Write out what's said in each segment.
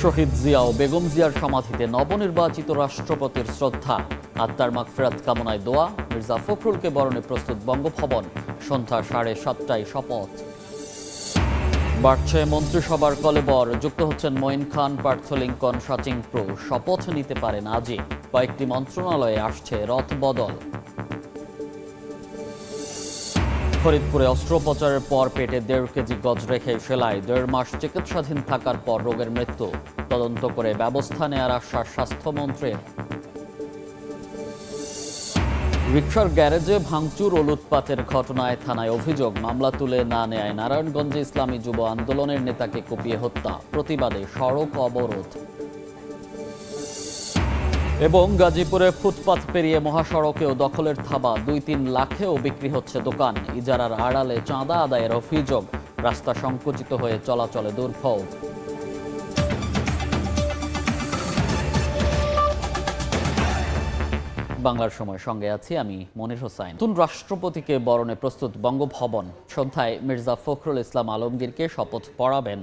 শহীদ জিয়া ও বেগম জিয়ার সমাধিতে নবনির্বাচিত রাষ্ট্রপতির শ্রদ্ধা, আত্মার মাগফিরাত কামনায় দোয়া। মির্জা ফখরুলকে বরণে প্রস্তুত বঙ্গভবন। সন্ধ্যা 7:30টায় শপথ। বাড়ছে মন্ত্রিসভার কলেবর। যুক্ত হচ্ছেন মঈন খান, পার্থ লিঙ্কন, সাচিং প্রো। শপথ নিতে পারেন আজই। কয়েকটি মন্ত্রণালয়ে আসছে রথ বদল। ফরিদপুরে অস্ত্রোপচারের পর পেটে 1.5 কেজি গজ রেখে সেলাই। 1.5 মাস চিকিৎসাধীন থাকার পর রোগের মৃত্যু। তদন্ত করে ব্যবস্থা নেওয়ার আশ্বাস স্বাস্থ্যমন্ত্রীর। রিকশার গ্যারেজে ভাঙচুর ও লুটপাটের ঘটনায় থানায় অভিযোগ। মামলা তুলে না নেয় নারায়ণগঞ্জে ইসলামী যুব আন্দোলনের নেতাকে কুপিয়ে হত্যা। প্রতিবাদে সড়ক অবরোধ। এবং গাজীপুরে ফুটপাত পেরিয়ে মহাসড়কেও দখলের থাবা। 2-3 লাখেও বিক্রি হচ্ছে দোকান। ইজারার আড়ালে চাঁদা আদায়ের অভিযোগ। রাস্তা সংকুচিত হয়ে চলাচলে দুর্ভোগ। বাংলার সময় সঙ্গে আছি আমি মনির হোসাইন। নতুন রাষ্ট্রপতিকে বরণে প্রস্তুত বঙ্গভবন। সন্ধ্যায় মির্জা ফখরুল ইসলাম আলমগীরকে শপথ পড়াবেন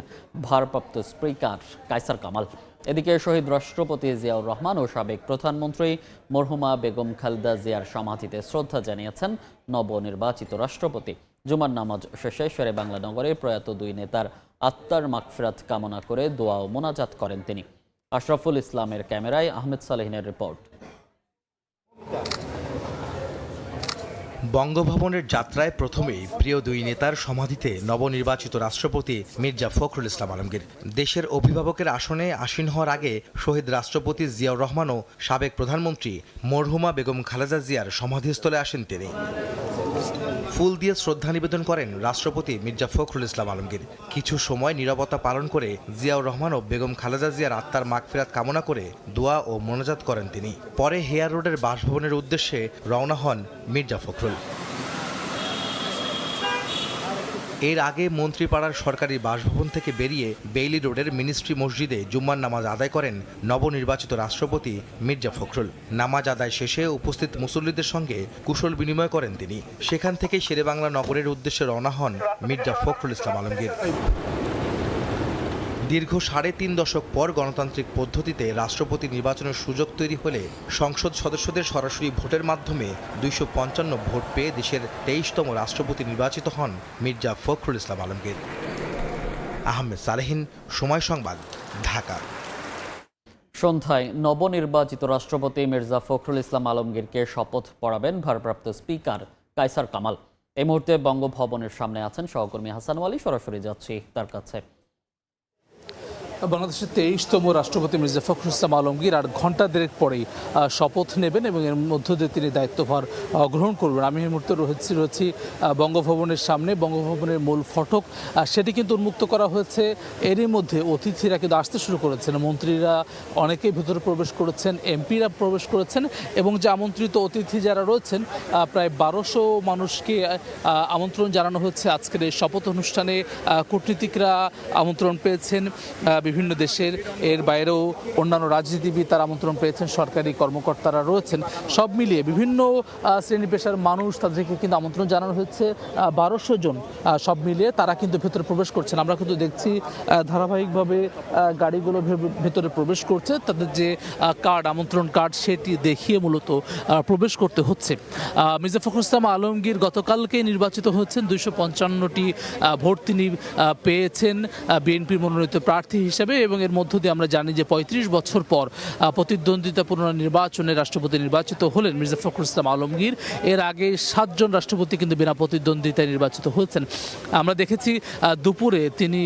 ভারপ্রাপ্ত স্পিকার কায়সার কামাল। এদিকে শহীদ রাষ্ট্রপতি জিয়াউর রহমান ও সাবেক প্রধানমন্ত্রী মরহুমা বেগম খালেদা জিয়ার সমাধিতে শ্রদ্ধা জানিয়েছেন নবনির্বাচিত রাষ্ট্রপতি। জুমার নামাজ শেষে শেরে বাংলা নগরে প্রয়াত 2 নেতার আত্মার মাগফিরাত কামনা করে দোয়া ও মোনাজাত করেন তিনি। আশরাফুল ইসলামের ক্যামেরায় আহমেদ সালেহিনের রিপোর্ট। বঙ্গভবনের যাত্রায় প্রথমেই প্রিয় 2 নেতার সমাধিতে নবনির্বাচিত রাষ্ট্রপতি মির্জা ফখরুল ইসলাম আলমগীর। দেশের অভিভাবকের আসনে আসীন হওয়ার আগে শহীদ রাষ্ট্রপতি জিয়াউর রহমান ও সাবেক প্রধানমন্ত্রী মরহুমা বেগম খালেদা জিয়ার সমাধিস্থলে আসেন তিনি। ফুল দিয়ে শ্রদ্ধা নিবেদন করেন রাষ্ট্রপতি মির্জা ফখরুল ইসলাম আলমগীর। কিছু সময় নীরবতা পালন করে জিয়াউর রহমান ও বেগম খালেদা জিয়ার আত্মার মাগফিরাত কামনা করে দোয়া ও মোনাজাত করেন তিনি। পরে হেয়ার রোডের বাসভবনের উদ্দেশ্যে রওনা হন মির্জা ফখরুল। এর আগে মন্ত্রীপাড়ার সরকারি বাসভবন থেকে বেরিয়ে বেইলি রোডের মিনিস্ট্রি মসজিদে জুম্মার নামাজ আদায় করেন নবনির্বাচিত রাষ্ট্রপতি মির্জা ফখরুল। নামাজ আদায় শেষে উপস্থিত মুসল্লিদের সঙ্গে কুশল বিনিময় করেন তিনি। সেখান থেকেই শেরেবাংলা নগরের উদ্দেশ্যে রওনা হন মির্জা ফখরুল ইসলাম আলমগীর। দীর্ঘ 3.5 দশক পর গণতান্ত্রিক পদ্ধতিতে রাষ্ট্রপতি নির্বাচনের সুযোগ তৈরি হলে সংসদ সদস্যদের সরাসরি ভোটের মাধ্যমে 255 ভোট পেয়ে দেশের 23তম রাষ্ট্রপতি নির্বাচিত হন মির্জা ফখরুল ইসলাম আলমগীর। আহমেদ সালেহিন, সময় সংবাদ, ঢাকা। সন্ধ্যায় নবনির্বাচিত রাষ্ট্রপতি মির্জা ফখরুল ইসলাম আলমগীরকে শপথ পড়াবেন ভারপ্রাপ্ত স্পিকার কায়সার কামাল। এই মুহূর্তে বঙ্গভবনের সামনে আছেন সহকর্মী হাসান ওয়ালি। সরাসরি যাচ্ছি তার কাছে। বাংলাদেশের 23তম রাষ্ট্রপতি মির্জা ফখরুল ইসলাম আলমগীর আর ঘণ্টা দেড়েক পরেই শপথ নেবেন এবং এর মধ্য দিয়ে তিনি দায়িত্বভার গ্রহণ করবেন। আমি এই মুহূর্তে রয়েছি বঙ্গভবনের সামনে। বঙ্গভবনের মূল ফটক সেটি কিন্তু উন্মুক্ত করা হয়েছে। এরই মধ্যে অতিথিরা কিন্তু আসতে শুরু করেছেন। মন্ত্রীরা অনেকেই ভেতরে প্রবেশ করেছেন, এমপিরা প্রবেশ করেছেন এবং যে আমন্ত্রিত অতিথি যারা রয়েছেন প্রায় 1200 মানুষকে আমন্ত্রণ জানানো হয়েছে আজকের এই শপথ অনুষ্ঠানে। কূটনীতিকরা আমন্ত্রণ পেয়েছেন বিভিন্ন দেশের, এর বাইরেও অন্যান্য রাজনীতিবিদ তার আমন্ত্রণ পেয়েছেন, সরকারি কর্মকর্তারা রয়েছেন। সব মিলিয়ে বিভিন্ন শ্রেণী পেশার মানুষ, তাদেরকে কিন্তু আমন্ত্রণ জানানো হয়েছে। 1200 জন সব মিলিয়ে তারা কিন্তু ভেতরে প্রবেশ করছেন। আমরা কিন্তু দেখছি ধারাবাহিকভাবে গাড়িগুলো ভেতরে প্রবেশ করছে। তাদের যে কার্ড, আমন্ত্রণ কার্ড, সেটি দেখিয়ে মূলত প্রবেশ করতে হচ্ছে। মির্জা ফখরুল ইসলাম আলমগীর গতকালকে নির্বাচিত হয়েছেন। 255টি ভোট তিনি পেয়েছেন বিএনপির মনোনীত প্রার্থী হিসেবে এবং এর মধ্য দিয়ে আমরা জানি যে 35 বছর পর প্রতিদ্বন্দ্বিতাপূর্ণ নির্বাচনে রাষ্ট্রপতি নির্বাচিত হলেন মির্জা ফখরুল ইসলাম আলমগীর। এর আগে 7 জন রাষ্ট্রপতি কিন্তু বিনা প্রতিদ্বন্দ্বিতায় নির্বাচিত হয়েছেন। আমরা দেখেছি দুপুরে তিনি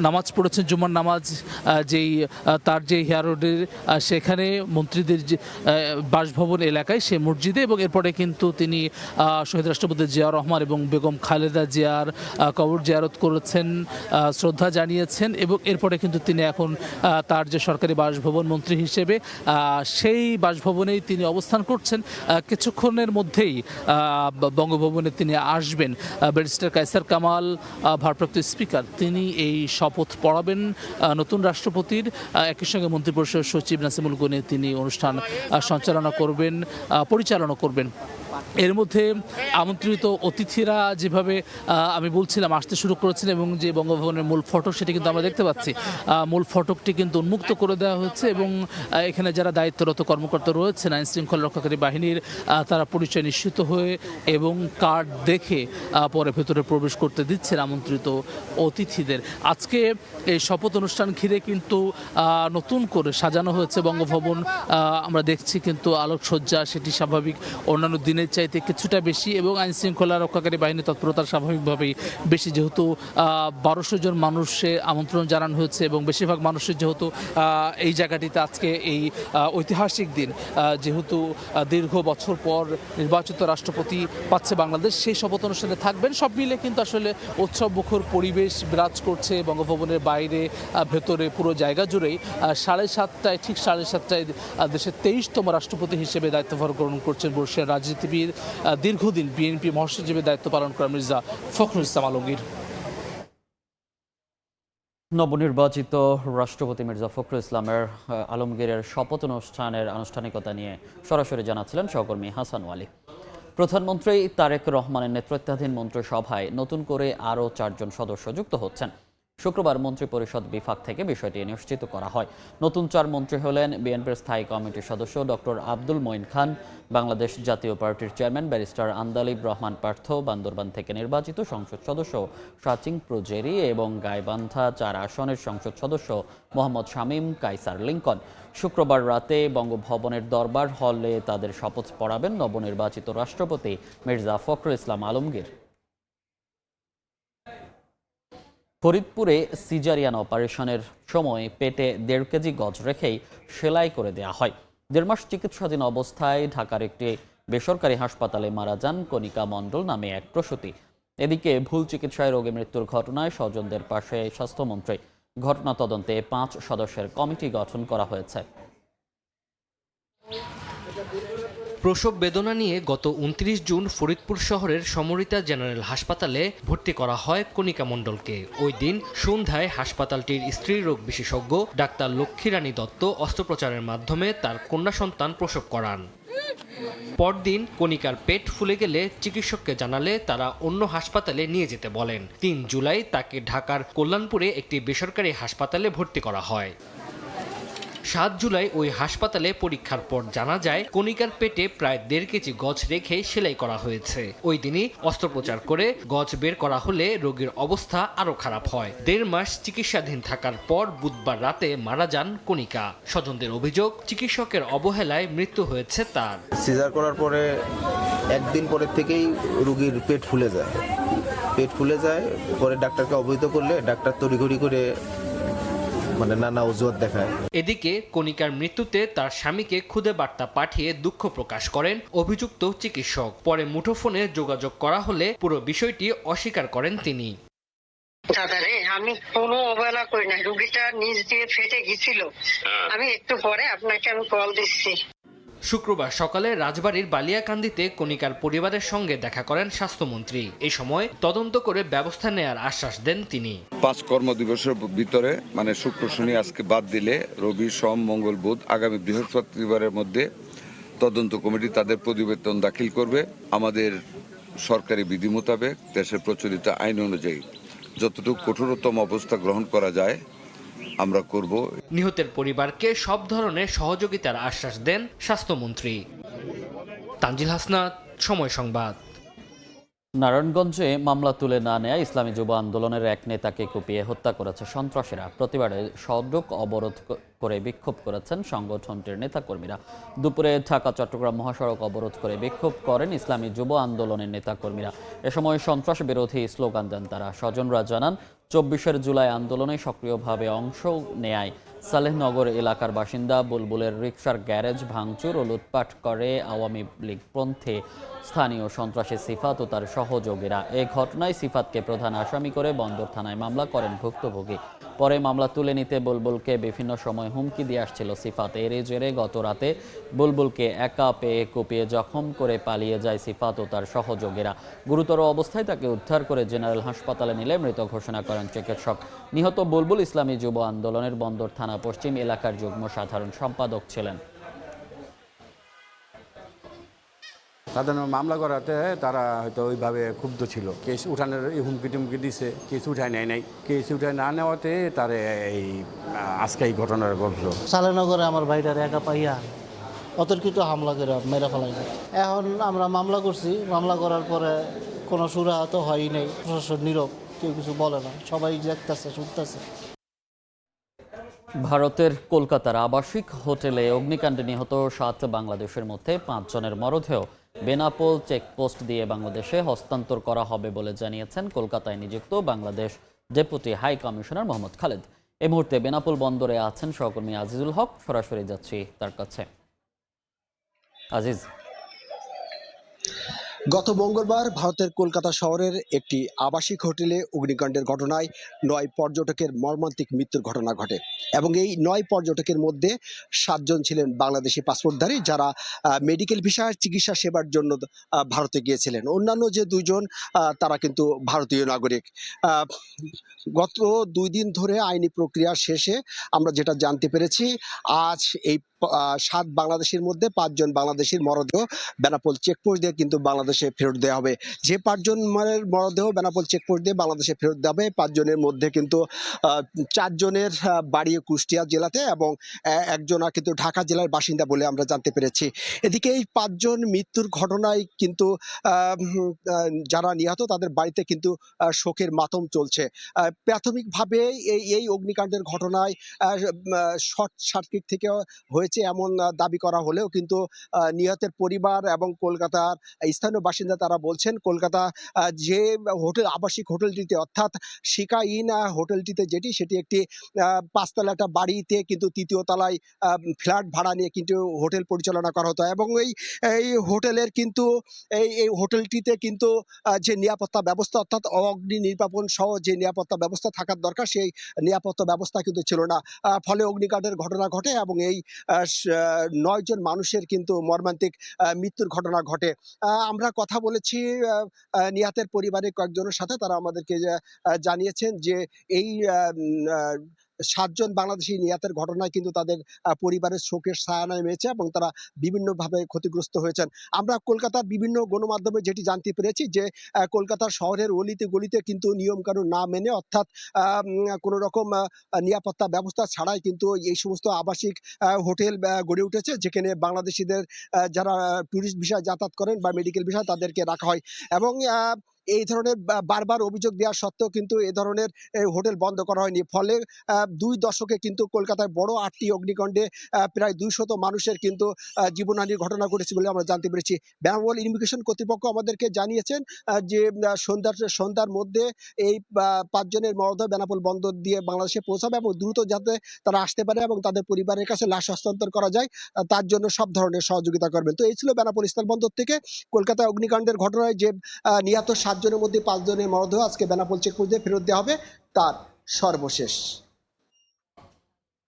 নামাজ পড়েছেন, জুমার নামাজ, যেই তার যে হেয়ার রোডের সেখানে মন্ত্রীদের যে বাসভবন এলাকায় সে মসজিদে, এবং এরপরে কিন্তু তিনি শহীদ রাষ্ট্রপতি জিয়াউর রহমান এবং বেগম খালেদা জিয়ার কবর জিয়ারত করেছেন, শ্রদ্ধা জানিয়েছেন এবং এরপরে কিন্তু তিনি এখন তার যে সরকারি বাসভবন মন্ত্রী হিসেবে সেই বাসভবনেই তিনি অবস্থান করছেন। কিছুক্ষণের মধ্যেই বঙ্গভবনে তিনি আসবেন। ব্যারিস্টার কায়সার কামাল, ভারপ্রাপ্ত স্পিকার, তিনি এই শপথ পড়াবেন নতুন রাষ্ট্রপতির। একই সঙ্গে মন্ত্রিপরিষদ সচিব নাসিমুল গনি তিনি অনুষ্ঠান পরিচালনা করবেন। এর মধ্যে আমন্ত্রিত অতিথিরা যেভাবে আমি বলছিলাম আসতে শুরু করেছেন এবং যে বঙ্গভবনের মূল ফটক সেটি কিন্তু আমরা দেখতে পাচ্ছি মূল ফটকটি কিন্তু উন্মুক্ত করে দেওয়া হচ্ছে এবং এখানে যারা দায়িত্বরত কর্মকর্তা রয়েছেন আইন শৃঙ্খলা রক্ষাকারী বাহিনীর তারা পরিচয় নিশ্চিত হয়ে এবং কার্ড দেখে পরে ভেতরে প্রবেশ করতে দিচ্ছেন আমন্ত্রিত অতিথিদের। আজকে এই শপথ অনুষ্ঠান ঘিরে কিন্তু নতুন করে সাজানো হয়েছে বঙ্গভবন। আমরা দেখছি কিন্তু আলোকসজ্জা সেটি স্বাভাবিক অন্যান্য দিনের চাইতে কিছুটা বেশি এবং আইন শৃঙ্খলা রক্ষাকারী বাহিনীর তৎপরতা স্বাভাবিকভাবেই বেশি, যেহেতু 1200 জন মানুষে আমন্ত্রণ জানানো হয়েছে এবং বেশিরভাগ মানুষের যেহেতু এই জায়গাটিতে আজকে এই ঐতিহাসিক দিন, যেহেতু দীর্ঘ বছর পর নির্বাচিত রাষ্ট্রপতি পাচ্ছে বাংলাদেশ, সেই শপথ অনুষ্ঠানে থাকবেন। সব মিলে কিন্তু আসলে উৎসব মুখর পরিবেশ বিরাজ করছে বঙ্গভবনের বাইরে, ভেতরে, পুরো জায়গা জুড়েই। 7:30টায় ঠিক 7:30টায় দেশের 23তম রাষ্ট্রপতি হিসেবে দায়িত্বভার গ্রহণ করছেন বর্ষিয়ার রাজনীতিবিদ, দীর্ঘদিন বিএনপি মহাসচিবের দায়িত্ব পালন করা মির্জা ফখরুল ইসলাম আলমগীর। নবনির্বাচিত রাষ্ট্রপতি মির্জা ফখরুল ইসলামের আলমগীরের শপথ অনুষ্ঠানের আনুষ্ঠানিকতা নিয়ে সরাসরি জানাচ্ছিলেন সহকর্মী হাসান ওয়ালি। প্রধানমন্ত্রী তারেক রহমানের নেতৃত্বাধীন মন্ত্রিসভায় নতুন করে আরও 4 জন সদস্য যুক্ত হচ্ছেন। শুক্রবার মন্ত্রিপরিষদ বিভাগ থেকে বিষয়টি নিশ্চিত করা হয়। নতুন 4 মন্ত্রী হলেন বিএনপির স্থায়ী কমিটির সদস্য ডক্টর আব্দুল মঈন খান, বাংলাদেশ জাতীয় পার্টির চেয়ারম্যান ব্যারিস্টার আন্দালিব রহমান পার্থ, বান্দরবান থেকে নির্বাচিত সংসদ সদস্য সাচিং প্রজেরি এবং গাইবান্ধা 4 আসনের সংসদ সদস্য মোহাম্মদ শামীম কাইসার লিঙ্কন। শুক্রবার রাতে বঙ্গভবনের দরবার হলে তাদের শপথ পড়াবেন নবনির্বাচিত রাষ্ট্রপতি মির্জা ফখরুল ইসলাম আলমগীর। ফরিদপুরে সিজারিয়ান অপারেশনের সময় পেটে 1.5 কেজি গজ রেখেই সেলাই করে দেয়া হয়। 1.5 মাস চিকিৎসাধীন অবস্থায় ঢাকার একটি বেসরকারি হাসপাতালে মারা যান কণিকা মণ্ডল নামে এক প্রসূতি। এদিকে ভুল চিকিৎসায় রোগী মৃত্যুর ঘটনায় স্বজনদের পাশে স্বাস্থ্যমন্ত্রী। ঘটনা তদন্তে 5 সদস্যের কমিটি গঠন করা হয়েছে। প্রসব বেদনা নিয়ে গত 29 জুন ফরিদপুর শহরের সমরিতা জেনারেল হাসপাতালে ভর্তি করা হয় কণিকা মণ্ডলকে। ওই দিন সন্ধ্যায় হাসপাতালটির স্ত্রীরোগ বিশেষজ্ঞ ডাক্তার লক্ষ্মীরানী দত্ত অস্ত্রোপচারের মাধ্যমে তার কন্যা সন্তান প্রসব করান। পরদিন কণিকার পেট ফুলে গেলে চিকিৎসককে জানালে তারা অন্য হাসপাতালে নিয়ে যেতে বলেন। 3 জুলাই তাকে ঢাকার কল্যাণপুরে একটি বেসরকারি হাসপাতালে ভর্তি করা হয়। 7 জুলাই ওই হাসপাতালে পরীক্ষার পর জানা যায় কণিকার পেটে প্রায় 1.5 কেজি গজ রেখে সেলাই করা হয়েছে। ওই দিনই অস্ত্রোপচার করে গজ বের করা হলে রোগীর অবস্থা আরও খারাপ হয়। 1.5 মাস চিকিৎসাধীন থাকার পর বুধবার রাতে মারা যান কণিকা। স্বজনদের অভিযোগ, চিকিৎসকের অবহেলায় মৃত্যু হয়েছে তার। সিজার করার পরে একদিন পরের থেকেই রোগীর পেট ফুলে যায়। পরে ডাক্তারকে অবহিত করলে ডাক্তার তড়িঘড়ি করে নানা অজুহাত দেখায়। এদিকে কণিকার মৃত্যুতে তার স্বামীকে খুদে বার্তা পাঠিয়ে দুঃখ প্রকাশ করেন অভিযুক্ত চিকিৎসক। পরে মুঠোফোনে যোগাযোগ করা হলে পুরো বিষয়টি অস্বীকার করেন তিনি। দাদারে, আমি কোনো অবহেলা করি না, রোগীটা নিজ দিয়ে ফেটে গেছিল। আমি একটু পরে আপনাকে আমি কল দিচ্ছি। শুক্রবার সকালে রাজবাড়ীর বালিয়াকান্দিতে কণিকার পরিবারের সঙ্গে দেখা করেন স্বাস্থ্যমন্ত্রী। এই সময় তদন্ত করে ব্যবস্থা নেয়ার আশ্বাস দেন তিনি। 5 কর্মদিবসের ভিতরে শুক্র শনি আজকে বাদ দিলে রবি সোম মঙ্গল বুধ আগামী বৃহস্পতিবারের মধ্যে তদন্ত কমিটি তাদের প্রতিবেদন দাখিল করবে। আমাদের সরকারি বিধি মোতাবেক দেশের প্রচলিত আইন অনুযায়ী যতটুকু কঠোরতম অবস্থা গ্রহণ করা যায় আমরা করব। নিহতের পরিবারকে সব ধরনের সহযোগিতার আশ্বাস দেন স্বাস্থ্যমন্ত্রী। তানজিল হাসনাত, সময় সংবাদ। নারায়ণগঞ্জে মামলা তুলে না নেয়া ইসলামী যুব আন্দোলনের এক নেতাকে কুপিয়ে হত্যা করেছে সন্ত্রাসীরা। প্রতিবারে সড়ক অবরোধ করে বিক্ষোভ করেছেন সংগঠনটির নেতাকর্মীরা। দুপুরে ঢাকা চট্টগ্রাম মহাসড়ক অবরোধ করে বিক্ষোভ করেন ইসলামী যুব আন্দোলনের নেতাকর্মীরা। এ সময় সন্ত্রাস বিরোধী স্লোগান দেন তারা। স্বজনরা জানান, 24 জুলাই আন্দোলনে সক্রিয়ভাবে অংশ নেয় সালেহনগর এলাকার বাসিন্দা বুলবুলের রিকশার গ্যারেজ ভাঙচুর ও লুটপাট করে আওয়ামী লীগপন্থী স্থানীয় সন্ত্রাসী সিফাত ও তার সহযোগীরা। এ ঘটনায় সিফাতকে প্রধান আসামি করে বন্দর থানায় মামলা করেন ভুক্তভোগী। পরে মামলা তুলে নিতে বুলবুলকে বিভিন্ন সময় হুমকি দিয়ে আসছিল সিফাত। এর জেরে গত রাতে বুলবুলকে একা পেয়ে কুপিয়ে জখম করে পালিয়ে যায় সিফাত ও তার সহযোগীরা। গুরুতর অবস্থায় তাকে উদ্ধার করে জেনারেল হাসপাতালে নিলে মৃত ঘোষণা করেন চিকিৎসক। নিহত বুলবুল ইসলামী যুব আন্দোলনের বন্দর থানা পশ্চিম এলাকার যুগ্ম সাধারণ সম্পাদক ছিলেন। তাদের মামলা করাতে তারা হয়তো ওইভাবে ক্ষুব্ধ ছিল। কেস উঠানোর হুমকি টুমকি দিছে, কেস উঠায় নেয় নাই। কেস উঠায় না নেওয়াতে তার এই আজকে এই ঘটনার ঘটলো। সালেনগরে আমার ভাইটার একা পাইয়া অতর্কিত হামলা করে মেরে ফেলাই। এখন আমরা মামলা করছি, মামলা করার পরে কোনো সুরাহা তো হয়ই নাই। প্রশাসন নীরব, কেউ কিছু বলে না, সবাই দেখতেছে শুনতেছে। ভারতের কলকাতার আবাসিক হোটেলে অগ্নিকাণ্ডে নিহত 7 বাংলাদেশের মধ্যে 5 জনের মরদেহ বেনাপোল চেকপোস্ট দিয়ে বাংলাদেশে হস্তান্তর করা হবে বলে জানিয়েছেন কলকাতায় নিযুক্ত Bangladesh deputy high commissioner Mohammad Khaled. এই মুহূর্তে বেনাপোল বন্দরে আছেন সহকর্মী আজিজুল হক। সরাসরি যাচ্ছি তার কাছে। আজিজ, গত মঙ্গলবার ভারতের কলকাতা শহরের একটি আবাসিক হোটেলে অগ্নিকাণ্ডের ঘটনায় 9 পর্যটকের মর্মান্তিক মৃত্যুর ঘটনা ঘটে এবং এই 9 পর্যটকের মধ্যে 7 জন ছিলেন বাংলাদেশি পাসপোর্টধারী, যারা মেডিকেল ভিসার চিকিৎসা সেবার জন্য ভারতে গিয়েছিলেন। অন্যান্য যে 2 জন তারা কিন্তু ভারতীয় নাগরিক। গত 2 দিন ধরে আইনি প্রক্রিয়া শেষে আমরা যেটা জানতে পেরেছি, আজ এই 7 বাংলাদেশের মধ্যে 5 জন বাংলাদেশের মরদেহ বেনাপোল চেকপোস্ট দিয়ে কিন্তু বাংলাদেশে ফেরত দেওয়া হবে। যে 5 জনের মরদেহ বেনাপোল চেকপোস্ট দিয়ে বাংলাদেশে ফেরত দেওয়া হবে, 5 জনের মধ্যে কিন্তু 4 জনের বাড়ি কুষ্টিয়া জেলাতে এবং একজনা কিন্তু ঢাকা জেলার বাসিন্দা বলে আমরা জানতে পেরেছি। এদিকে এই 5 জন মৃত্যুর ঘটনায় কিন্তু যারা নিহত তাদের বাড়িতে কিন্তু শোকের মাতম চলছে। প্রাথমিকভাবে এই অগ্নিকাণ্ডের ঘটনায় শর্ট সার্কিট থেকে হয়েছে এমন দাবি করা হলেও কিন্তু নিহতের পরিবার এবং কলকাতার স্থানীয় বাসিন্দা তারা বলছেন কলকাতা যে আবাসিক হোটেলটিতে অর্থাৎ শিকা ইন হোটেলটিতে সেটি একটি 5 তলা একটা বাড়িতে কিন্তু 3য় তলায় ফ্ল্যাট ভাড়া নিয়ে কিন্তু হোটেল পরিচালনা করা হতো এবং এই হোটেলের কিন্তু এই হোটেলটিতে কিন্তু যে নিরাপত্তা ব্যবস্থা অর্থাৎ অগ্নি নির্বাপন সহ যে নিরাপত্তা ব্যবস্থা থাকার দরকার সেই নিরাপত্তা ব্যবস্থা কিন্তু ছিল না। ফলে অগ্নিকাণ্ডের ঘটনা ঘটে এবং এই 9 জন মানুষের কিন্তু মর্মান্তিক মৃত্যুর ঘটনা ঘটে। আমরা কথা বলেছি নিহতের পরিবারের কয়েকজনের সাথে, তারা আমাদেরকে জানিয়েছেন যে এই 7 জন বাংলাদেশি নিহতের ঘটনায় কিন্তু তাদের পরিবারের শোকের ছায়া নেমেছে এবং তারা বিভিন্নভাবে ক্ষতিগ্রস্ত হয়েছেন। আমরা কলকাতার বিভিন্ন গণমাধ্যমে যেটি জানতে পেরেছি যে কলকাতার শহরের অলিতে গলিতে কিন্তু নিয়মকানুন না মেনে অর্থাৎ কোনো রকম নিরাপত্তা ব্যবস্থা ছাড়াই কিন্তু এই সমস্ত আবাসিক হোটেল গড়ে উঠেছে, যেখানে বাংলাদেশিদের যারা ট্যুরিস্ট ভিসায় যাতায়াত করেন বা মেডিকেল ভিসায় তাদেরকে রাখা হয় এবং এই ধরনের বারবার অভিযোগ দেওয়া সত্ত্বেও কিন্তু এ ধরনের হোটেল বন্ধ করা হয়নি। ফলে 2 দশকে কিন্তু কলকাতায় বড় 8টি অগ্নিকাণ্ডে প্রায় 200 মানুষের কিন্তু জীবনহানির ঘটনা ঘটেছে বলে আমরা জানতে পেরেছি। বেনাপোল ইমিগ্রেশন কর্তৃপক্ষ আমাদেরকে জানিয়েছেন যে সন্ধ্যার মধ্যে এই 5 জনের মরদেহ বেনাপোল বন্দর দিয়ে বাংলাদেশে পৌঁছাবে এবং দ্রুত যাতে তারা আসতে পারে এবং তাদের পরিবারের কাছে লাশ হস্তান্তর করা যায় তার জন্য সব ধরনের সহযোগিতা করবেন। তো এই ছিল বেনাপোল স্থলবন্দর থেকে কলকাতায় অগ্নিকাণ্ডের ঘটনায় যে নিহত 7 জনের মধ্যে 5 জনের মরদেহ আজকে বেনাপোল চেকপোস্ট দিয়ে ফেরত দেওয়া হবে তার সর্বশেষ।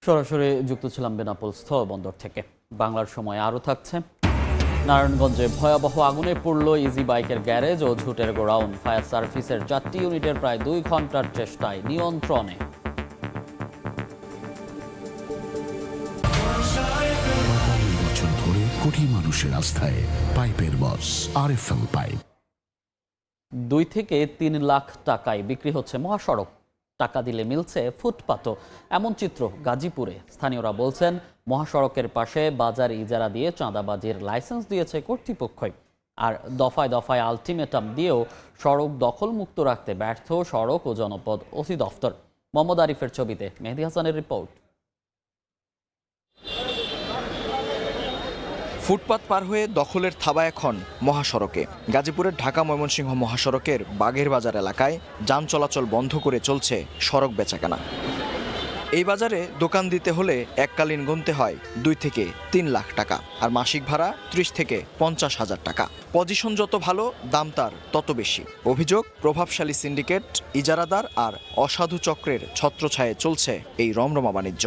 সরাসরি যুক্ত ছিলাম বেনাপোল স্থলবন্দর থেকে। বাংলার সময় আরও থাকছে। নারায়ণগঞ্জে ভয়াবহ আগুনে পড়ল ইজি বাইকের গ্যারেজ ও ঝুটের গোডাউন। ফায়ার সার্ভিসের 4টি ইউনিটের প্রায় 2 ঘন্টার চেষ্টায় নিয়ন্ত্রণে। বছর ধরে কোটি মানুষের আস্থায় পাইপের বস আরএফএল পাইপ। 2 থেকে 3 লাখ টাকায় বিক্রি হচ্ছে মহাসড়ক। টাকা দিলে মিলছে ফুটপাতও, এমন চিত্র গাজীপুরে। স্থানীয়রা বলছেন মহাসড়কের পাশে বাজার ইজারা দিয়ে চাঁদাবাজির লাইসেন্স দিয়েছে কর্তৃপক্ষই। আর দফায় দফায় আলটিমেটাম দিয়েও সড়ক দখলমুক্ত রাখতে ব্যর্থ সড়ক ও জনপদ ওসি দফতর। মোহাম্মদ আরিফের ছবিতে মেহেদী হাসানের রিপোর্ট। ফুটপাত পার হয়ে দখলের থাবা এখন মহাসড়কে। গাজীপুরের ঢাকা ময়মনসিংহ মহাসড়কের বাগের বাজার এলাকায় যান চলাচল বন্ধ করে চলছে সড়ক বেচাকেনা। এই বাজারে দোকান দিতে হলে এককালীন গুনতে হয় 2 থেকে 3 লাখ টাকা, আর মাসিক ভাড়া 30 থেকে 50 হাজার টাকা। পজিশন যত ভালো দাম তার তত বেশি। অভিযোগ, প্রভাবশালী সিন্ডিকেট, ইজারাদার আর অসাধু চক্রের ছত্রছায়ায় চলছে এই রমরমা বাণিজ্য।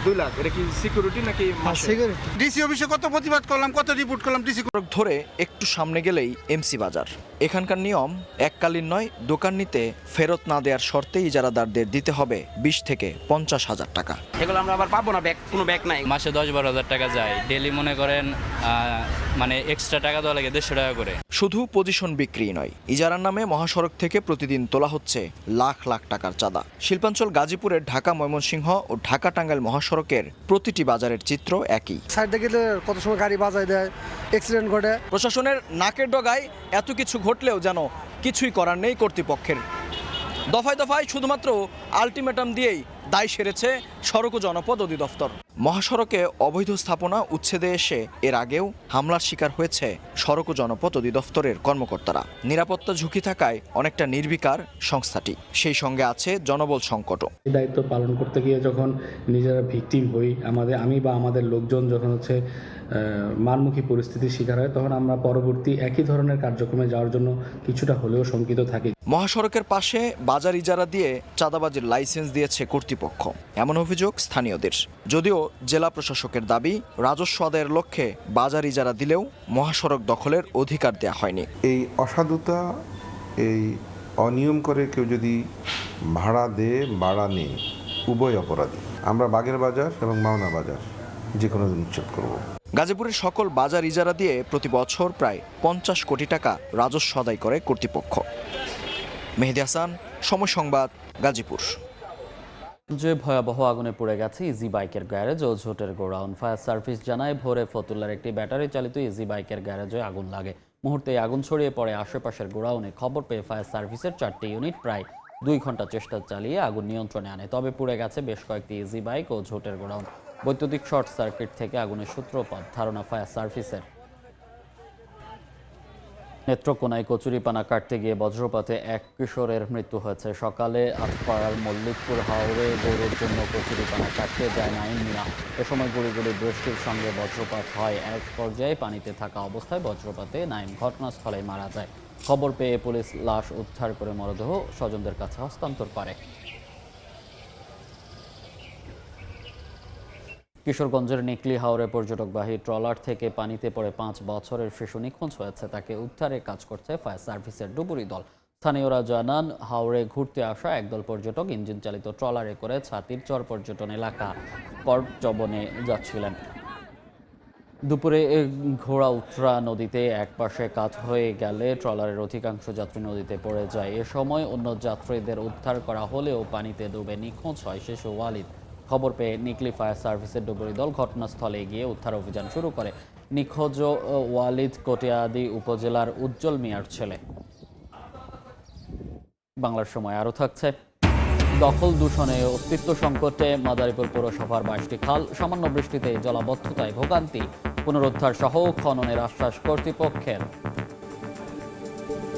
2 লাখ এটা কি সিকিউরিটি নাকি সিকিউরিটি? ডিসি অফিসে কত প্রতিবাদ করলাম, কত রিপোর্ট করলাম। ডিসি ধরে একটু সামনে গেলেই এমসি বাজার। এখানকার নিয়ম এককালীন নয়, দোকান নিতে ফেরত না দেওয়ার শর্তে ইজারাদারদের দিতে হবে 20 থেকে 50 হাজার টাকা। এগুলো আমরা আবার পাবো না, ব্যাগ কোনো ব্যাগ নাই। মাসে 10-12 হাজার টাকা যায়। ডেলি মনে করেন মানে এক্সট্রা টাকা দেওয়া লাগে 150 টাকা করে। শুধু পজিশন বিক্রি নয়, ইজারার নামে মহাসড়ক থেকে প্রতিদিন তোলা হচ্ছে লাখ লাখ টাকার চাঁদা। শিল্পাঞ্চল গাজীপুরের ঢাকা ময়মনসিংহ ও ঢাকা টাঙ্গাইল মহাসড়কের প্রতিটি বাজারের চিত্র একই। সাইডে গেলে কত সময় গাড়ি বাজায় দেয়, অ্যাক্সিডেন্ট ঘটে। প্রশাসনের নাকের ডগায় এত কিছু ঘটলেও যেন কিছুই করার নেই কর্তৃপক্ষের। দফায় দফায় শুধুমাত্র আলটিমেটাম দিয়েই দায় সেরেছে সড়ক ও জনপদ অধিদপ্তর। মহাসড়কে অবৈধ স্থাপনা উচ্ছেদে এসে এর আগেও হামলার শিকার হয়েছে সড়ক ও জনপদ অধিদপ্তরের কর্মকর্তারা। নিরাপত্তা ঝুঁকি থাকায় অনেকটা নির্বিকার সংস্থাটি, সেই সঙ্গে আছে জনবল সংকটও। এই দায়িত্ব পালন করতে গিয়ে যখন নিজেরা ভিকটিম হই, আমি বা আমাদের লোকজন যখন মারমুখী পরিস্থিতির শিকার হয়, তখন আমরা পরবর্তী একই ধরনের কার্যক্রমে যাওয়ার জন্য কিছুটা হলেও শঙ্কিত থাকি। মহাসড়কের পাশে বাজার ইজারা দিয়ে চাঁদাবাজির লাইসেন্স দিয়েছে কর্তৃপক্ষ, এমন অভিযোগ স্থানীয়দের। যদিও জেলা প্রশাসকের দাবি, রাজস্ব আদায়ের লক্ষ্যে বাজার ইজারা দিলেও মহাসড়ক দখলের অধিকার দেয়া হয়নি। এই অসাধুতা, এই অনিয়ম করে কেউ যদি ভাড়া দেয়, ভাড়া নেই, উভয় অপরাধী। আমরা বাগের বাজার এবং মাওনা বাজার যে কোনো দিন উচ্ছেদ করব। গাজীপুরের সকল বাজার ইজারা দিয়ে প্রতি বছর প্রায় 50 কোটি টাকা রাজস্ব আদায় করে কর্তৃপক্ষ। মেহেদী হাসান, সময় সংবাদ, গাজীপুর। যে ভয়াবহ আগুনে পুড়ে গেছে ইজি বাইকের গ্যারেজ ও ঝোটের গোডাউন। ফায়ার সার্ভিস জানায়, ভোরে ফতুল্লার একটি ব্যাটারি চালিত ইজি বাইকের গ্যারেজে আগুন লাগে। মুহূর্তে আগুন ছড়িয়ে পড়ে আশেপাশের গোডাউনে। খবর পেয়ে ফায়ার সার্ভিসের 4টি ইউনিট প্রায় 2 ঘন্টা চেষ্টা চালিয়ে আগুন নিয়ন্ত্রণে আনে। তবে পুড়ে গেছে বেশ কয়েকটি ইজি বাইক ও ঝোটের গোডাউন। বৈদ্যুতিক শর্ট সার্কিট থেকে আগুনের সূত্রপাত, ধারণা ফায়ার সার্ভিসের। নেত্রকোনায় কচুরিপানা কাটতে গিয়ে বজ্রপাতে এক কিশোরের মৃত্যু হয়েছে। সকালে আটপাড়ার মল্লিকপুর হাওড়ে দৌড়ের জন্য কচুরিপানা কাটতে যায় নাইম মিয়া। এ সময় গুড়ি গুড়ি বৃষ্টির সঙ্গে বজ্রপাত হয়। এক পর্যায়ে পানিতে থাকা অবস্থায় বজ্রপাতে নাইম ঘটনাস্থলে মারা যায়। খবর পেয়ে পুলিশ লাশ উদ্ধার করে মরদেহ স্বজনদের কাছে হস্তান্তর করে। কিশোরগঞ্জের নিকলি হাওরে পর্যটকবাহী ট্রলার থেকে পানিতে পড়ে 5 বছরের শিশু নিখোঁজ হয়েছে। তাকে উদ্ধারের কাজ করছে ফায়ার সার্ভিসের ডুবুরি দল। স্থানীয়রা জানান, হাওরে ঘুরতে আসা একদল পর্যটক ইঞ্জিন চালিত ট্রলারে করে ছাতিরচর পর্যটন এলাকা পর্যটনে যাচ্ছিলেন। দুপুরে ঘোড়া উত্রা নদীতে একপাশে কাত হয়ে গেলে ট্রলারের অধিকাংশ যাত্রী নদীতে পড়ে যায়। এ সময় অন্য যাত্রীদের উদ্ধার করা হলেও পানিতে ডুবে নিখোঁজ হয় শিশু ওয়ালিদ। খবর পেয়ে নিকলি ফায়ার সার্ভিসের ডুবুরি দল ঘটনাস্থলে গিয়ে উদ্ধার অভিযান শুরু করে। নিখোঁজ ওয়ালিদ কটিয়াদি উপজেলার উজ্জ্বল মিয়ার ছেলে। বাংলার সময় আরও থাকছে, দখল দূষণে অস্তিত্ব সংকটে মাদারীপুর পৌরসভার 22টি খাল। সামান্য বৃষ্টিতে জলাবদ্ধতায় ভোগান্তি। পুনরুদ্ধার সহ খননের আশ্বাস কর্তৃপক্ষের।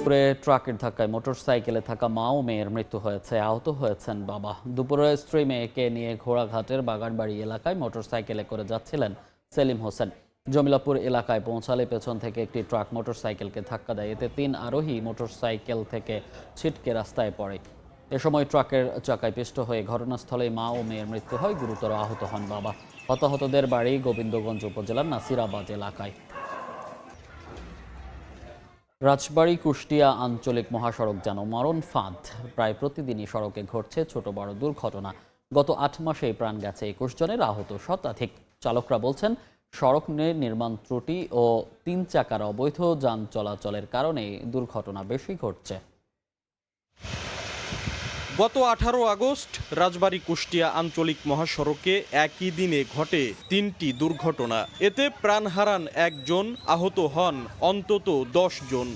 দুপুরে ট্রাকের ধাক্কায় মোটরসাইকেলে থাকা মা ও মেয়ের মৃত্যু হয়েছে, আহত হয়েছেন বাবা। দুপুরে স্ত্রী মেয়েকে নিয়ে ঘোড়াঘাটের বাগানবাড়ি এলাকায় মোটরসাইকেলে করে যাচ্ছিলেন সেলিম হোসেন। জমিলাপুর এলাকায় পৌঁছালে পেছন থেকে একটি ট্রাক মোটরসাইকেলকে ধাক্কা দেয়। এতে 3 আরোহী মোটরসাইকেল থেকে ছিটকে রাস্তায় পড়ে। এ সময় ট্রাকের চাকায় পিষ্ট হয়ে ঘটনাস্থলে মা ও মেয়ের মৃত্যু হয়। গুরুতর আহত হন বাবা। হতাহতদের বাড়ি গোবিন্দগঞ্জ উপজেলার নাসিরাবাদ এলাকায়। রাজবাড়ী কুষ্টিয়া আঞ্চলিক মহাসড়ক যেন মরণ ফাঁদ। প্রায় প্রতিদিনই সড়কে ঘটছে ছোট বড় দুর্ঘটনা। গত 8 মাসেই প্রাণ গেছে 21 জনের, আহত শতাধিক। চালকরা বলছেন, সড়ক নির্মাণ ত্রুটি ও 3 চাকার অবৈধ যান চলাচলের কারণে দুর্ঘটনা বেশি ঘটছে। গত 18 আগস্ট রাজবাড়ী কুষ্টিয়া আঞ্চলিক মহাসড়কে একই দিনে ঘটে 3টি দুর্ঘটনা। এতে প্রাণ হারান 1 জন, আহত হন অন্তত 10 জন।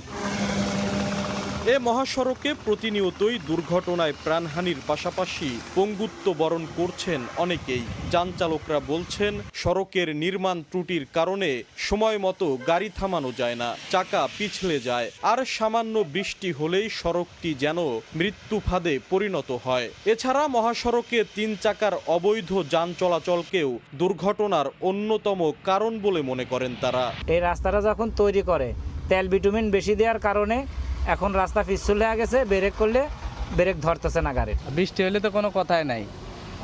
এ মহাসড়কে প্রতিনিয়তই দুর্ঘটনায় প্রাণহানির পাশাপাশি পঙ্গুত্ব বরণ করছেন অনেকেই। যান চালকরা বলছেন, সড়কের নির্মাণ ত্রুটির কারণে সময় মতো গাড়ি থামানো যায় না, চাকা পিছলে যায়। আর সামান্য বৃষ্টি হলেই সড়কটি যেন মৃত্যু ফাঁদে পরিণত হয়। এছাড়া মহাসড়কে 3 চাকার অবৈধ যান চলাচলকেও দুর্ঘটনার অন্যতম কারণ বলে মনে করেন তারা। এই রাস্তাটা যখন তৈরি করে তেল বিটুমিন বেশি দেওয়ার কারণে এখন রাস্তা পিছলে গেছে, ব্রেক করলে ব্রেক ধরতেছে না গাড়ি। বৃষ্টি হলে তো কোনো কথাই নাই,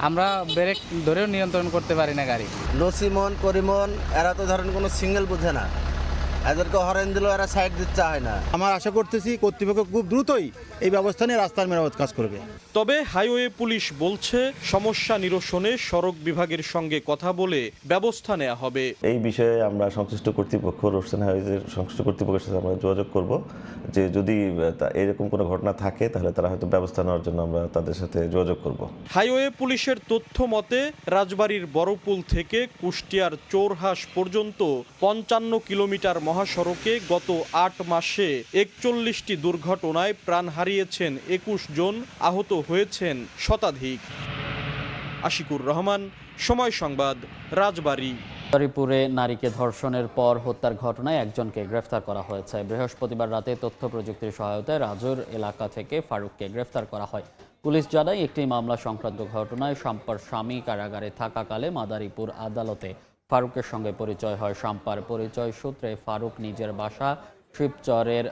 আমরা ব্রেক ধরেও নিয়ন্ত্রণ করতে পারি না গাড়ি। নসিমন করিমন এরা তো ধরেন কোনো সিঙ্গেল বুঝে না, এদেরকে হরেন দিল, এরা সাইড দিতে চায় না। আমার আশা করতেছি কর্তৃপক্ষ খুব দ্রুতই এই ব্যবস্থা নিয়ে রাস্তার মেরামত কাজ করবে। তবে হাইওয়ে পুলিশ বলছে সমস্যা নিরসনে সড়ক বিভাগের সঙ্গে কথা বলে ব্যবস্থা নেওয়া হবে। এই বিষয়ে আমরা সংশ্লিষ্ট কর্তৃপক্ষ, রোডসেন হাইওয়েজের সংশ্লিষ্ট কর্তৃপক্ষের সাথে আমরা যোগাযোগ করব, যে যদি এরকম কোনো ঘটনা থাকে তাহলে তারা হয়তো ব্যবস্থা নেওয়ার জন্য আমরা তাদের সাথে যোগাযোগ করব। হাইওয়ে পুলিশের তথ্য মতে রাজবাড়ীর বড়পুল থেকে কুষ্টিয়ার চোরহাস পর্যন্ত 55 কিলোমিটার মহাসড়কে গত 8 মাসে 41টি দুর্ঘটনায় প্রাণ হারিয়েছেন 21 জন, আহত হয়েছেন শতাধিক। আশিকুর রহমান, সময় সংবাদ, রাজবাড়ী। মাদারীপুরে নারীকে ধর্ষণের পর হত্যার ঘটনায় একজনকে গ্রেফতার করা হয়েছে। বৃহস্পতিবার রাতে তথ্য প্রযুক্তির সহায়তায় রাজুর এলাকা থেকে ফারুককে গ্রেফতার করা হয়। পুলিশ জানায় একটি মামলা সংক্রান্ত ঘটনায় শাম্পার স্বামী কারাগারে থাকাকালে মাদারীপুর আদালতে ফারুকের সঙ্গে পরিচয় হয়। শাম্পার পরিচয় সূত্রে ফারুক নিজের বাসা শিবচরের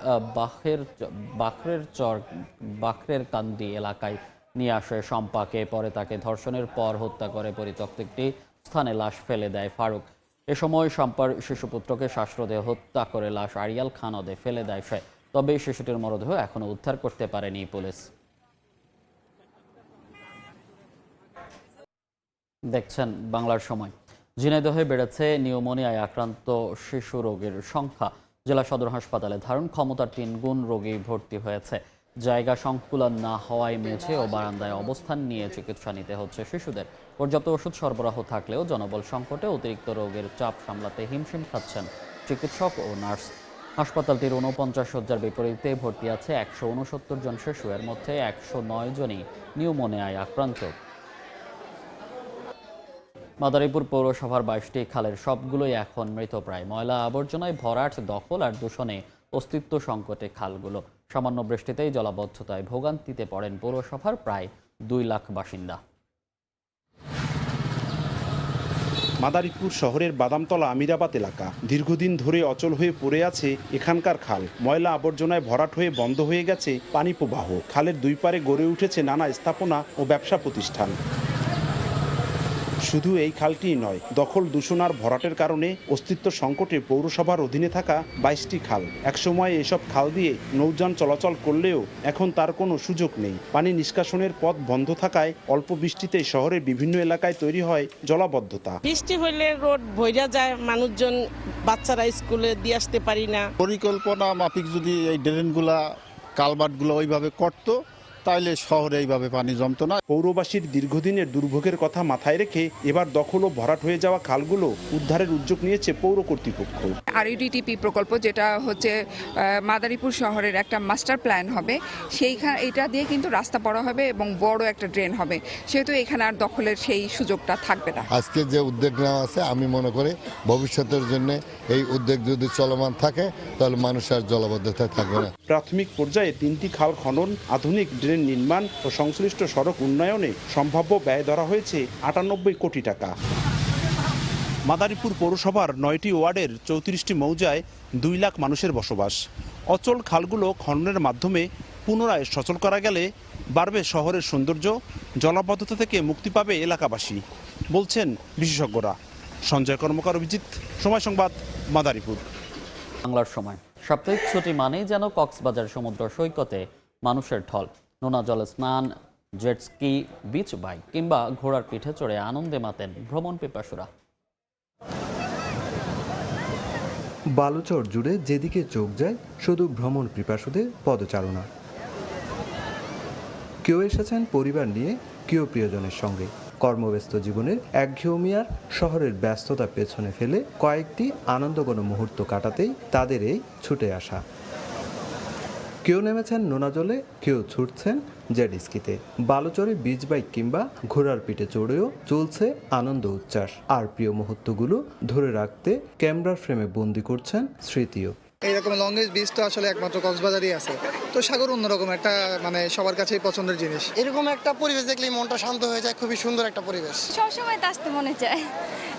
বাখরের কান্দি এলাকায় নিয়ে আসে শম্পাকে। পরে তাকে ধর্ষণের পর হত্যা করে পরিত্যক্ত একটি স্থানে লাশ ফেলে দেয় ফারুক। এ সময় শম্পার শিশুপুত্রকে শ্বাসরোধে হত্যা করে লাশ আড়িয়াল খান নদে ফেলে দেয় সে। তবে শিশুটির মরদেহ এখনো উদ্ধার করতে পারেনি পুলিশ। দেখছেন বাংলার সময়। ঝিনাইদহে বেড়েছে নিউমোনিয়ায় আক্রান্ত শিশু রোগীর সংখ্যা। জেলা সদর হাসপাতালে ধারণ ক্ষমতার 3 গুণ রোগী ভর্তি হয়েছে। জায়গা সংকুলন না হওয়ায় মেঝে ও বারান্দায় অবস্থান নিয়ে চিকিৎসা নিতে হচ্ছে শিশুদের। পর্যাপ্ত ওষুধ সরবরাহ থাকলেও জনবল সংকটে অতিরিক্ত রোগের চাপ সামলাতে হিমশিম খাচ্ছেন চিকিৎসক ও নার্স। হাসপাতালটির 49 শয্যার বিপরীতে ভর্তি আছে 169 জন শিশু। এর মধ্যে 109 জনই নিউমোনিয়ায় আক্রান্ত। মাদারীপুর পৌরসভার 22টি খালের সবগুলোই এখন মৃতপ্রায়। ময়লা আবর্জনায় ভরাট, দখল আর দূষণে অস্তিত্ব সংকটে খালগুলো। সামান্য বৃষ্টিতেই জলাবদ্ধতায় ভোগান্তিতে পড়েন পৌরসভার প্রায় 2 লাখ বাসিন্দা। মাদারীপুর শহরের বাদামতলা আমিরাবাদ এলাকা দীর্ঘদিন ধরে অচল হয়ে পড়ে আছে এখানকার খাল। ময়লা আবর্জনায় ভরাট হয়ে বন্ধ হয়ে গেছে পানি প্রবাহ। খালের 2 পারে গড়ে উঠেছে নানা স্থাপনা ও ব্যবসা প্রতিষ্ঠান। শুধু এই খালটিই নয়, দখল, দূষণ আর ভরাটের কারণে অস্তিত্ব সংকটে পৌরসভার অধীনে থাকা 22টি খাল। একসময় এসব খাল দিয়ে নৌযান চলাচল করলেও এখন তার কোনো সুযোগ নেই। পানি নিষ্কাশনের পথ বন্ধ থাকায় অল্প বৃষ্টিতে শহরের বিভিন্ন এলাকায় তৈরি হয় জলাবদ্ধতা। বৃষ্টি হলে রোড ভইরা যায়, মানুষজন, বাচ্চারা স্কুলে দিয়ে আসতে পারি না। পরিকল্পনা মাফিক যদি এই ড্রেনগুলা, কালভার্টগুলো ওইভাবে করতো তাইলে শহরে এইভাবে পানি জমতো না। পৌরবাসীর দীর্ঘদিনের দুর্ভোগের কথা মাথায় রেখে এবার দখল ও ভরাট হয়ে যাওয়া খালগুলো উদ্ধারের উদ্যোগ নিয়েছে পৌর কর্তৃপক্ষ। RUDTP প্রকল্প, যেটা হচ্ছে মাদারীপুর শহরের একটা মাস্টার প্ল্যান হবে, এটা দিয়ে কিন্তু রাস্তা বড় হবে এবং বড় একটা ড্রেন হবে, সেহেতু এখানে আর দখলের সেই সুযোগটা থাকবে না। আজকে যে উদ্যোগ নেওয়া আছে, আমি মনে করি ভবিষ্যতের জন্য এই উদ্যোগ যদি চলমান থাকে তাহলে মানুষ আর জলাবদ্ধতায় থাকবে না। প্রাথমিক পর্যায়ে 3টি খাল খনন, আধুনিক ড্রেন নির্মাণ ও সংশ্লিষ্ট সড়ক উন্নয়নে সম্ভাব্য ব্যয় ধরা হয়েছে 98 কোটি টাকা। মাদারীপুর পৌরসভার 9টি ওয়ার্ডের 34টি মৌজায় 2 লাখ মানুষের বসবাস। অচল খালগুলো খননের মাধ্যমে পুনরায় সচল করা গেলে বাড়বে শহরের সৌন্দর্য, জলাবদ্ধতা থেকে মুক্তি পাবে এলাকাবাসী, বলছেন বিশেষজ্ঞরা। সঞ্জয় কর্মকার, অভিজিৎ, সময় সংবাদ, মাদারীপুর। বাংলার সময়। সাপ্তাহিক ছুটি মানেই যেন কক্সবাজার সমুদ্র সৈকতে মানুষের ঢল। নোনা জলে স্নান, জেটস্কি, বিচ বাইক কিংবা ঘোড়ার পিঠে চড়ে আনন্দে মাতেন ভ্রমণ পিপাসুরা। বালুচর জুড়ে যেদিকে চোখ যায় শুধু ভ্রমণ পিপাসুদের পদচারণা। কেউ এসেছেন পরিবার নিয়ে, কেউ প্রিয়জনের সঙ্গে। কর্মব্যস্ত জীবনের একঘেয়েমি আর শহরের ব্যস্ততা পেছনে ফেলে কয়েকটি আনন্দঘন মুহূর্ত কাটাতেই তাদের এই ছুটে আসা। কেউ নেমেছেন নোনা জলে, কেউ ছুটছেন জেটস্কিতে। বালুচরে বিচ বাইক কিংবা ঘোড়ার পিঠে চড়েও চলছে আনন্দ উচ্ছ্বাস। আর প্রিয় মুহূর্তগুলো ধরে রাখতে ক্যামেরার ফ্রেমে বন্দি করছেন স্মৃতিও। এইরকম লংগেস্ট বিচ তো আসলে একমাত্র কক্সবাজারই আছে। তো সাগর অন্যরকম একটা, সবার কাছেই পছন্দের জিনিস। এরকম একটা পরিবেশ দেখলেই মনটা শান্ত হয়ে যায়। খুবই সুন্দর একটা পরিবেশ, সবসময় তো আসতে মনে চায়।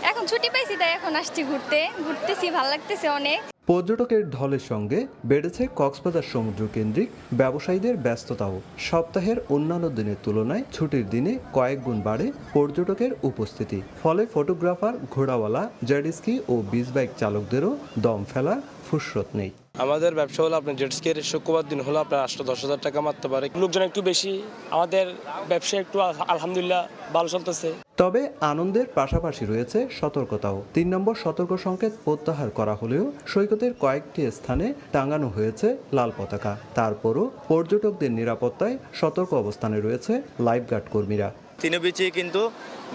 এখন ছুটি পাইছি তাই এখন আসছি ঘুরতেছি, ভালো লাগতেছে অনেক। পর্যটকের ঢলের সঙ্গে বেড়েছে কক্সবাজার সমুদ্র কেন্দ্রিক ব্যবসায়ীদের ব্যস্ততাও। সপ্তাহের অন্যান্য দিনের তুলনায় ছুটির দিনে কয়েক গুণ বাড়ে পর্যটকের উপস্থিতি। ফলে ফটোগ্রাফার, ঘোড়াওয়ালা, জেটস্কি ও বিচ বাইক চালকদেরও দম ফেলার ফুরসত নেই। আমাদের ব্যবসা হলো আপনার জেটস্কির শুক্রবার দিন হলো আপনার 8-10 হাজার টাকা মারতে পারে। লোকজন একটু বেশি, আমাদের ব্যবসা একটু আলহামদুলিল্লাহ ভালো চলতেছে। তবে আনন্দের পাশাপাশি রয়েছে সতর্কতাও। 3 নম্বর সতর্ক সংকেত প্রত্যাহার করা হলেও সৈকতের কয়েকটি স্থানে টাঙানো হয়েছে লাল পতাকা। তারপরও পর্যটকদের নিরাপত্তায় সতর্ক অবস্থানে রয়েছে লাইফগার্ড কর্মীরা। তিনে বিচে কিন্তু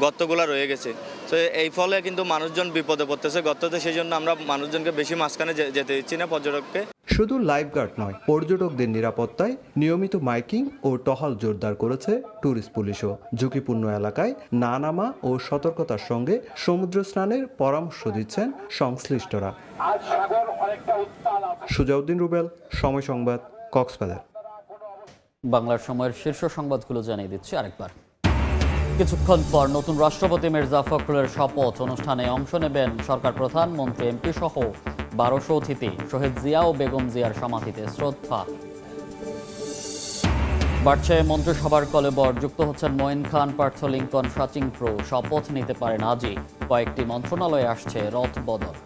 গর্তগুলো রয়ে গেছে, তো এই ফলে কিন্তু মানুষজন বিপদে পড়তেছে গর্ততে। সেই জন্য আমরা মানুষজনকে বেশি মাঝখানে যেতে দিচ্ছি না পর্যটককে। শুধু লাইফগার্ড নয়, পর্যটকদের নিরাপত্তায় নিয়মিত মাইকিং ও টহল জোরদার করেছে ট্যুরিস্ট পুলিশও। ঝুঁকিপূর্ণ এলাকায় না নামা ও সতর্কতার সঙ্গে সমুদ্র স্নানের পরামর্শ দিচ্ছেন সংশ্লিষ্টরা। সুজাউদ্দিন রুবেল, সময় সংবাদ, কক্সবাজার। বাংলার সময়ের শীর্ষ সংবাদগুলো জানিয়ে দিচ্ছি আরেকবার। কিছুক্ষণ পর নতুন রাষ্ট্রপতি মির্জা ফখরুলের শপথ অনুষ্ঠানে অংশ নেবেন সরকার প্রধান, মন্ত্রী, এমপি সহ 1200 অতিথি। শহীদ জিয়া ও বেগম জিয়ার সমাধিতে শ্রদ্ধা। বাড়ছে মন্ত্রিসভার কলেবর, যুক্ত হচ্ছেন মঈন খান, পার্থ লিঙ্কন, সাচিং প্রো। শপথ নিতে পারেন আজই। কয়েকটি মন্ত্রণালয়ে আসছে রথ বদল।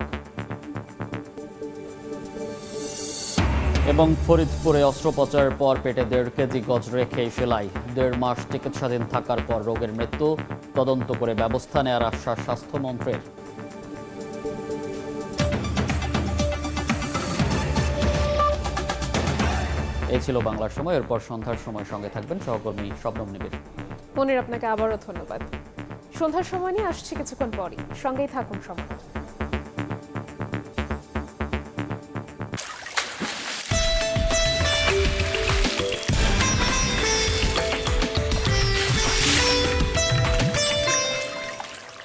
এবং ফরিদপুরে অস্ত্রোপচারের পর পেটে 1.5 কেজি গজ রেখে সেলাই। 1.5 মাস চিকিৎসাধীন থাকার পর রোগের মৃত্যু। তদন্ত করে ব্যবস্থা নেওয়ার আশ্বাস স্বাস্থ্যমন্ত্রীর। এই ছিল বাংলার সময়। এরপর সন্ধ্যার সময় সঙ্গে থাকবেন সহকর্মী শবনম নিবিড়। মনির, আপনাকে আবারও ধন্যবাদ। সন্ধ্যার সময় নিয়ে আসছে কিছুক্ষণ পরই, সঙ্গেই থাকুন সময়।